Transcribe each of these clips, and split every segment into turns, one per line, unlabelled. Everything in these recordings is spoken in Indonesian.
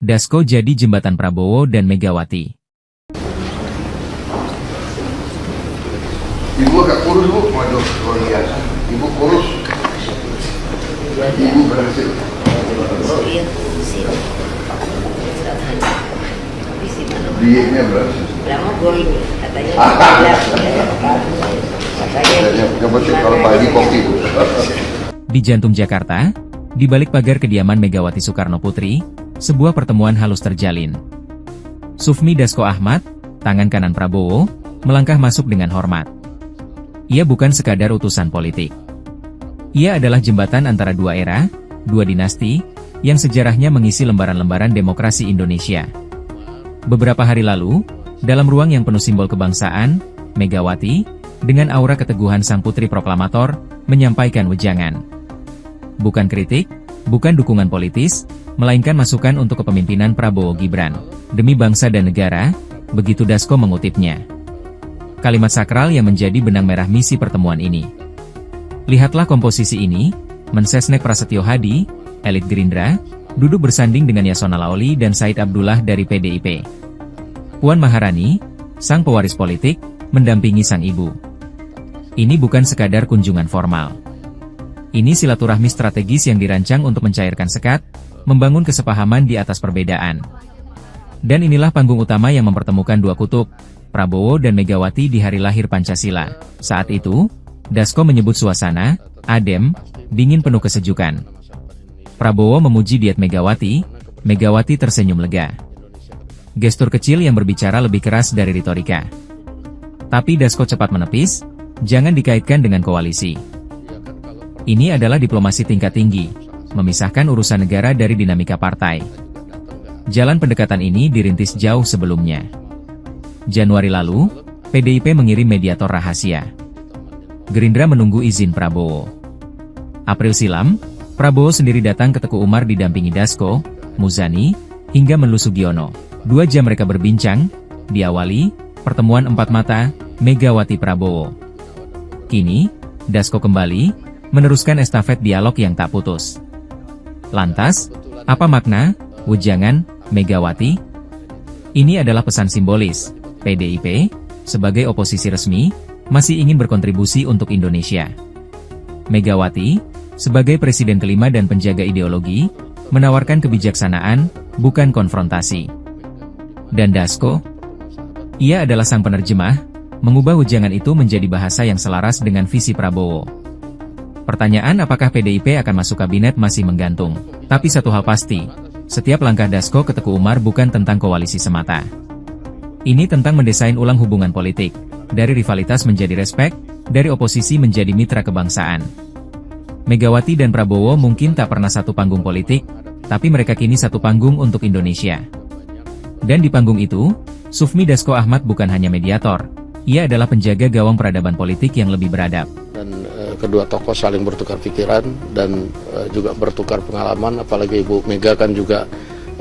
Dasko jadi jembatan Prabowo dan Megawati.
Ibu agak kurus, Bu. Waduh, luar biasa. Ibu kurus. Ibu berhasil. Dietnya berhasil.
Lama gue ini, katanya
kalau pagi kopi, Bu.
Di jantung Jakarta, di balik pagar kediaman Megawati Soekarno Putri, sebuah pertemuan halus terjalin. Sufmi Dasko Ahmad, tangan kanan Prabowo, melangkah masuk dengan hormat. Ia bukan sekadar utusan politik. Ia adalah jembatan antara dua era, dua dinasti, yang sejarahnya mengisi lembaran-lembaran demokrasi Indonesia. Beberapa hari lalu, dalam ruang yang penuh simbol kebangsaan, Megawati, dengan aura keteguhan sang putri proklamator, menyampaikan wejangan. Bukan kritik, bukan dukungan politis, melainkan masukan untuk kepemimpinan Prabowo Gibran, demi bangsa dan negara, begitu Dasko mengutipnya. Kalimat sakral yang menjadi benang merah misi pertemuan ini. Lihatlah komposisi ini, Mensesnek Prasetyo Hadi, elit Gerindra, duduk bersanding dengan Yasona Laoli dan Said Abdullah dari PDIP. Puan Maharani, sang pewaris politik, mendampingi sang ibu. Ini bukan sekadar kunjungan formal. Ini silaturahmi strategis yang dirancang untuk mencairkan sekat, membangun kesepahaman di atas perbedaan. Dan inilah panggung utama yang mempertemukan dua kutub, Prabowo dan Megawati di hari lahir Pancasila. Saat itu, Dasko menyebut suasana, adem, dingin penuh kesejukan. Prabowo memuji diet Megawati, Megawati tersenyum lega. Gestur kecil yang berbicara lebih keras dari retorika. Tapi Dasko cepat menepis, jangan dikaitkan dengan koalisi. Ini adalah diplomasi tingkat tinggi, memisahkan urusan negara dari dinamika partai. Jalan pendekatan ini dirintis jauh sebelumnya. Januari lalu, PDIP mengirim mediator rahasia. Gerindra menunggu izin Prabowo. April silam, Prabowo sendiri datang ke Teguh Umar didampingi Dasko, Muzani, hingga Menlu Sugiono. 2 jam mereka berbincang, diawali pertemuan empat mata, Megawati Prabowo. Kini, Dasko kembali, meneruskan estafet dialog yang tak putus. Lantas, apa makna wejangan Megawati? Ini adalah pesan simbolis. PDIP, sebagai oposisi resmi, masih ingin berkontribusi untuk Indonesia. Megawati, sebagai presiden kelima dan penjaga ideologi, menawarkan kebijaksanaan, bukan konfrontasi. Dan Dasko, ia adalah sang penerjemah, mengubah wejangan itu menjadi bahasa yang selaras dengan visi Prabowo. Pertanyaan apakah PDIP akan masuk kabinet masih menggantung. Tapi satu hal pasti, setiap langkah Dasko ke Teguh Umar bukan tentang koalisi semata. Ini tentang mendesain ulang hubungan politik, dari rivalitas menjadi respek, dari oposisi menjadi mitra kebangsaan. Megawati dan Prabowo mungkin tak pernah satu panggung politik, tapi mereka kini satu panggung untuk Indonesia. Dan di panggung itu, Sufmi Dasko Ahmad bukan hanya mediator, ia adalah penjaga gawang peradaban politik yang lebih beradab.
Dan kedua tokoh saling bertukar pikiran dan juga bertukar pengalaman, apalagi Ibu Mega kan juga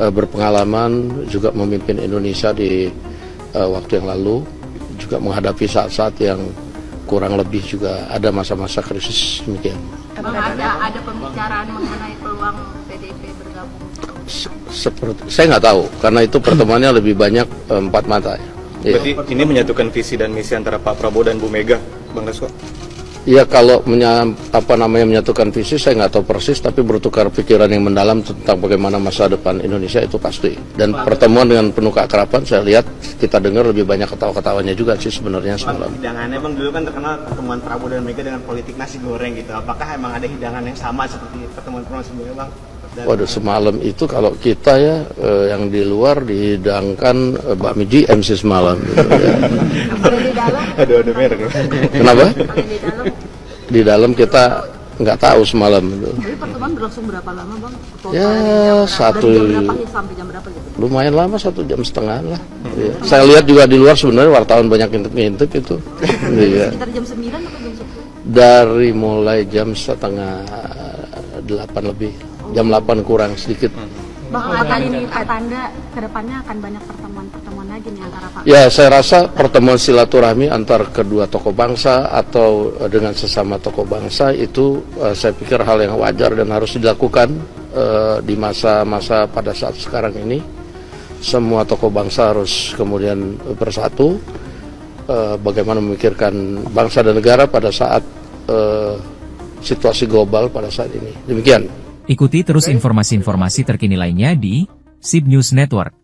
berpengalaman, juga memimpin Indonesia di waktu yang lalu, juga menghadapi saat-saat yang kurang lebih juga ada masa-masa krisis demikian.
Ada pembicaraan mengenai peluang PDIP bergabung?
Saya nggak tahu, karena itu pertemuannya lebih banyak empat mata. Ya.
Berarti ini menyatukan visi dan misi antara Pak Prabowo dan Bu Mega, Bang Dasko?
Iya, kalau menyatukan visi saya nggak tahu persis, tapi bertukar pikiran yang mendalam tentang bagaimana masa depan Indonesia itu pasti. Dan pertemuan dengan penuh keakraban, saya lihat kita dengar lebih banyak ketawa-ketawanya juga sih sebenarnya semalam.
Hidangannya Bang, dulu kan terkenal pertemuan Prabowo dan Mega dengan politik nasi goreng gitu. Apakah emang ada hidangan yang sama seperti pertemuan-pertemuan sebelumnya Bang?
Waduh, semalam itu kalau kita ya yang di luar dihidangkan bakmi MC semalam. Gitu, ya.
Ada merek.
Kenapa? Di dalam kita nggak tahu semalam itu.
Jadi pertemuan berlangsung berapa lama Bang? Total
Ya
sampai jam berapa gitu?
lumayan lama, 1,5 jam lah. Ya. Saya lihat juga di luar sebenarnya wartawan banyak ngintip itu. Ya.
Sekitar jam 9 atau jam 10?
Dari mulai jam 7:30 lebih. Jam 8 kurang sedikit.
Bang, apakah ini tanda kedepannya akan banyak pertemuan lagi nih antara Pak?
Ya, saya rasa pertemuan silaturahmi antar kedua tokoh bangsa atau dengan sesama tokoh bangsa itu saya pikir hal yang wajar dan harus dilakukan di masa-masa pada saat sekarang ini semua tokoh bangsa harus kemudian bersatu, bagaimana memikirkan bangsa dan negara pada saat situasi global pada saat ini. Demikian.
Ikuti terus informasi-informasi terkini lainnya di SIB News Network.